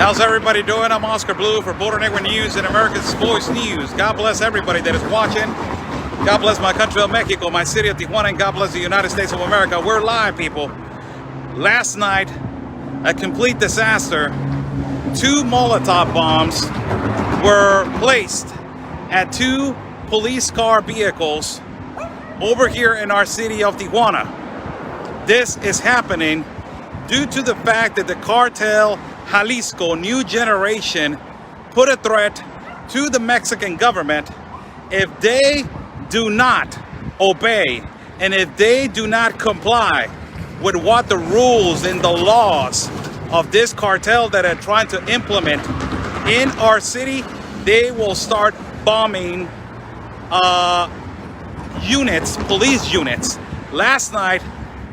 How's everybody doing? I'm Oscar Blue for Border Network News and America's Voice News. God bless everybody that is watching. God bless my country of Mexico, my city of Tijuana, and God bless the United States of America. We're live, people. Last night, a complete disaster. 2 Molotov bombs were placed at 2 police car vehicles over here in our city of Tijuana. This is happening due to the fact that the cartel Jalisco New Generation put a threat to the Mexican government if they do not obey and if they do not comply with what the rules and the laws of this cartel that are trying to implement in our city, they will start bombing units, police units. Last night,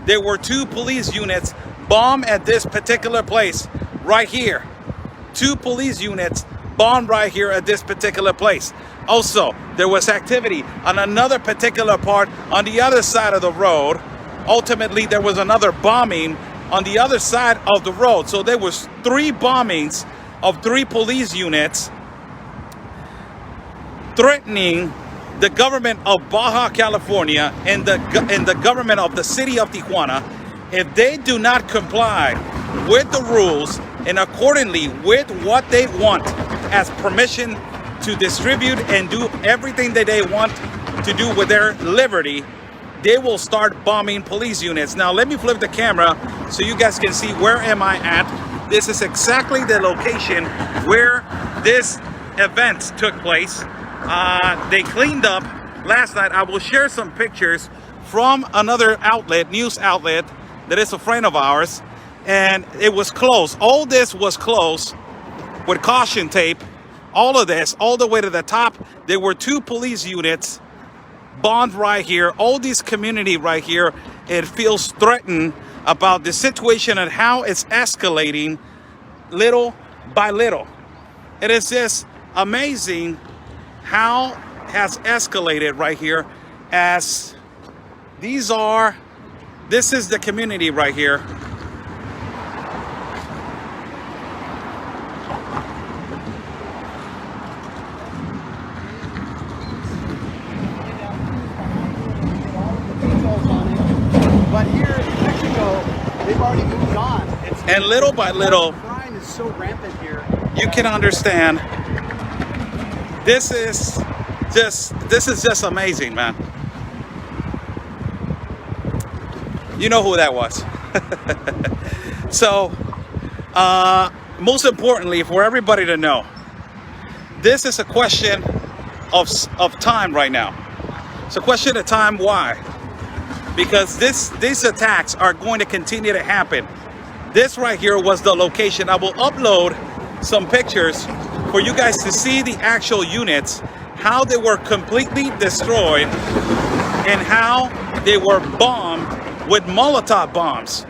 there were 2 police units bombed at this particular place right here. 2 police units bombed right here at this particular place. Also, there was activity on another particular part on the other side of the road. Ultimately, there was another bombing on the other side of the road. So there was 3 bombings of 3 police units threatening the government of Baja California and the government of the city of Tijuana if they do not comply with the rules and accordingly with what they want as permission to distribute and do everything that they want to do with their liberty, they will start bombing police units. Now let me flip the camera so you guys can see where am I at. This is exactly the location where this event took place. They cleaned up last night. I will share some pictures from another outlet, news outlet, that is a friend of ours, and it was closed. All this was closed with caution tape. All of this, all the way to the top. There were 2 police units bombed right here. All this community right here, it feels threatened about the situation and how it's escalating little by little. It is just amazing how it has escalated right here, as this is the community right here. But here in Mexico, they've already moved on. And little by little, crime is so rampant here. You can understand. This is just amazing, man. You know who that was. So, most importantly, for everybody to know, this is a question of time right now. It's a question of time. Why? Because these attacks are going to continue to happen. This right here was the location. I will upload some pictures for you guys to see the actual units, how they were completely destroyed and how they were bombed with Molotov bombs.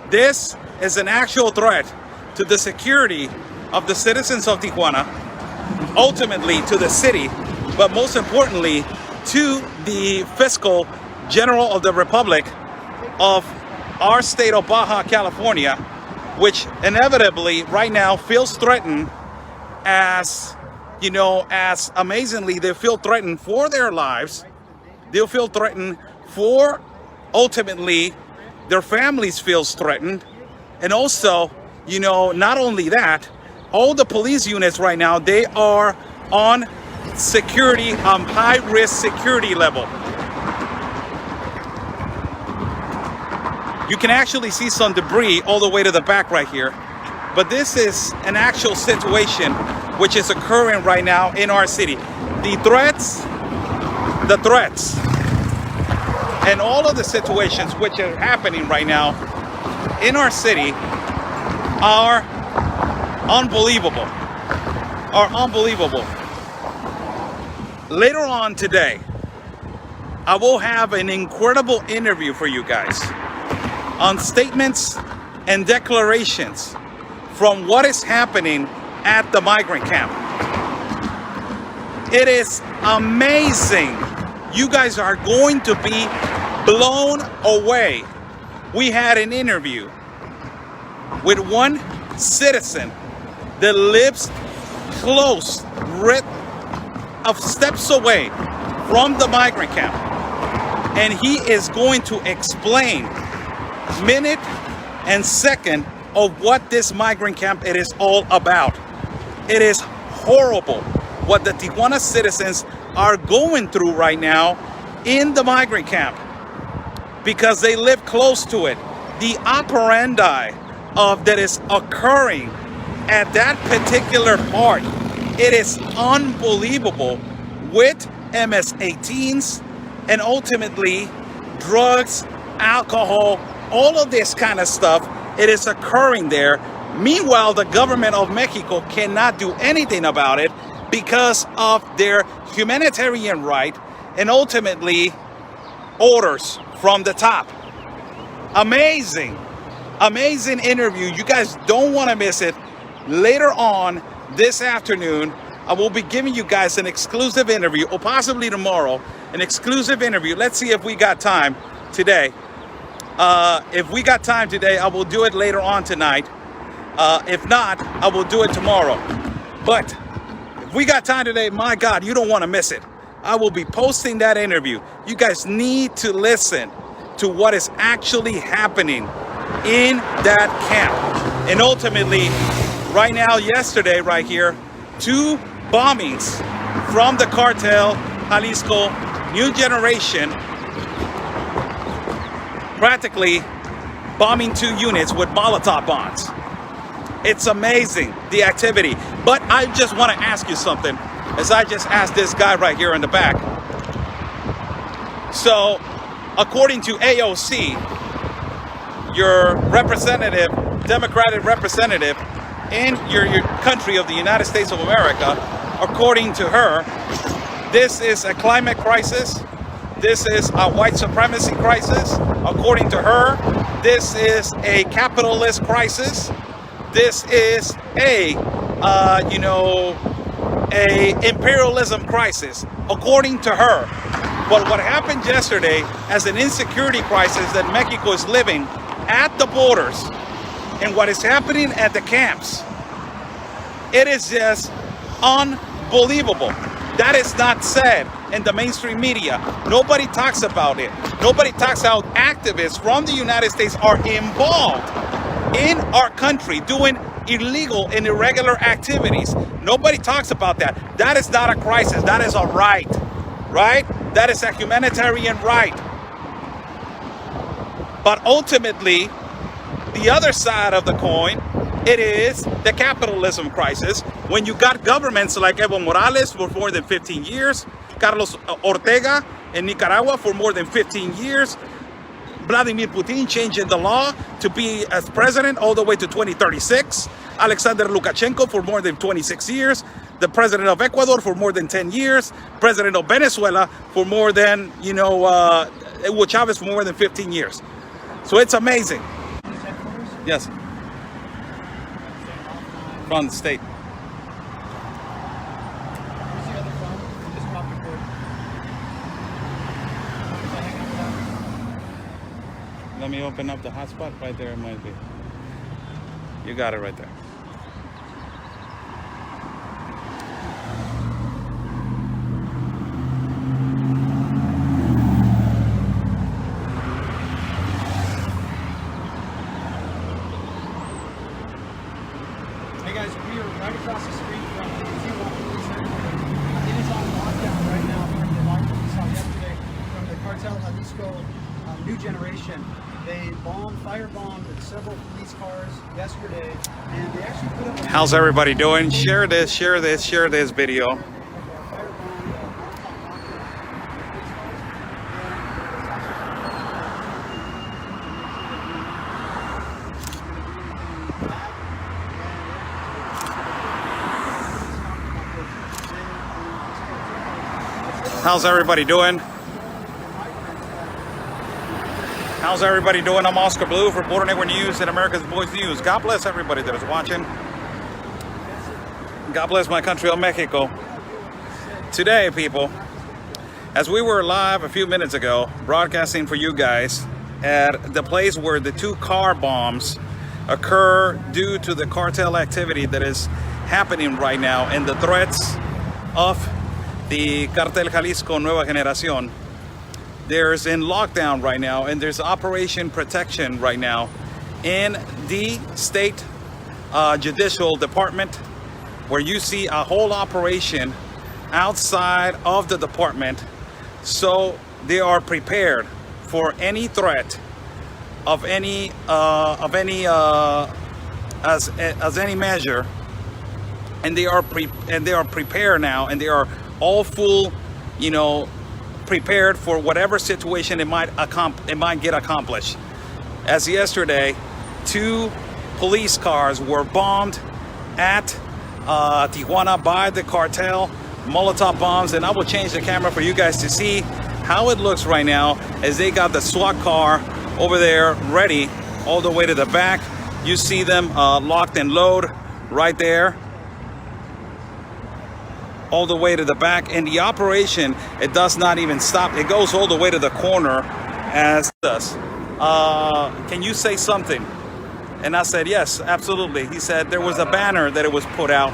This is an actual threat to the security of the citizens of Tijuana, ultimately to the city, but most importantly to the fiscal general of the Republic of our state of Baja California, which inevitably right now feels threatened, as you know, as amazingly they feel threatened for their lives. They'll feel threatened for, ultimately, their families feels threatened. And also, you know, not only that, all the police units right now, they are on security, high risk security level. You can actually see some debris all the way to the back right here. But this is an actual situation which is occurring right now in our city. The threats, and all of the situations which are happening right now in our city are unbelievable. Later on today, I will have an incredible interview for you guys on statements and declarations from what is happening at the migrant camp. It is amazing. You guys are going to be blown away. We had an interview with one citizen that lives close, of steps away from the migrant camp. And he is going to explain minute and second of what this migrant camp it is all about. It is horrible what the Tijuana citizens are going through right now in the migrant camp because they live close to it. The operandi of that is occurring at that particular part, it is unbelievable, with MS-18s and ultimately drugs, alcohol, all of this kind of stuff. It is occurring there. Meanwhile, the government of Mexico cannot do anything about it because of their humanitarian right and ultimately orders from the top. Amazing interview. You guys don't want to miss it. Later on this afternoon, I will be giving you guys an exclusive interview, or possibly tomorrow, an exclusive interview. Let's see if we got time today. If we got time today, I will do it later on tonight. If not, I will do it tomorrow. But if we got time today, my God, you don't want to miss it. I will be posting that interview. You guys need to listen to what is actually happening in that camp. And ultimately, right now, yesterday, right here, 2 bombings from the cartel, Jalisco, New Generation, practically bombing 2 units with Molotov bombs. It's amazing, the activity. But I just want to ask you something, as I just asked this guy right here in the back. So, according to AOC, your representative, Democratic representative in your country of the United States of America, according to her, this is a climate crisis. This is a white supremacy crisis. According to her, this is a capitalist crisis. This is a imperialism crisis, according to her. But what happened yesterday as an insecurity crisis that Mexico is living at the borders and what is happening at the camps, it is just unbelievable. That is not said in the mainstream media. Nobody talks about it. Nobody talks how activists from the United States are involved in our country doing illegal and irregular activities. Nobody talks about that. That is not a crisis. That is a right, right? That is a humanitarian right. But ultimately, the other side of the coin, it is the capitalism crisis. When you got governments like Evo Morales for more than 15 years, Carlos Ortega in Nicaragua for more than 15 years, Vladimir Putin changing the law to be as president all the way to 2036, Alexander Lukashenko for more than 26 years, the president of Ecuador for more than 10 years, president of Venezuela for more than, Hugo Chavez for more than 15 years. So it's amazing. Yes. From the state. Let me open up the hotspot right there. It might be. You got it right there. Hey guys, we are right across the street from the Tijuana. It is on lockdown right now from the lockdown we saw yesterday from the cartel Jalisco New Generation. They firebombed several police cars yesterday, and they actually put up a... How's everybody doing? Share this video. How's everybody doing? How's everybody doing? I'm Oscar Blue for Border Network News and America's Voice News. God bless everybody that is watching. God bless my country of Mexico. Today, people, as we were live a few minutes ago, broadcasting for you guys at the place where the 2 car bombs occur due to the cartel activity that is happening right now and the threats of the Cartel Jalisco Nueva Generación. There's in lockdown right now, and there's operation protection right now in the state judicial department, where you see a whole operation outside of the department, so they are prepared for any threat of any as any measure, and they are prepared now, and they are all full, you know, prepared for whatever situation it might get accomplished. As yesterday, 2 police cars were bombed at Tijuana by the cartel, Molotov bombs, and I will change the camera for you guys to see how it looks right now as they got the SWAT car over there ready all the way to the back. You see them locked and load right there, all the way to the back. And the operation, it does not even stop. It goes all the way to the corner as this. Can you say something? And I said, yes, absolutely. He said there was a banner that it was put out.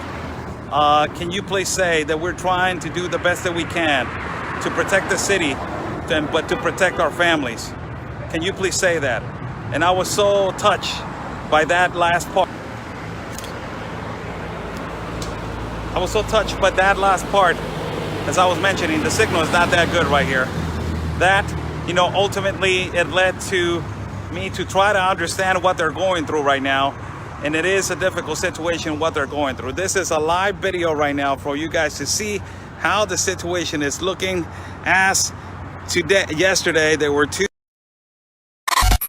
Can you please say that we're trying to do the best that we can to protect the city, but to protect our families? Can you please say that? And I was so touched by that last part. I was so touched by that last part. As I was mentioning, the signal is not that good right here. That, you know, ultimately it led to me to try to understand what they're going through right now. And it is a difficult situation what they're going through. This is a live video right now for you guys to see how the situation is looking. As yesterday, there were 2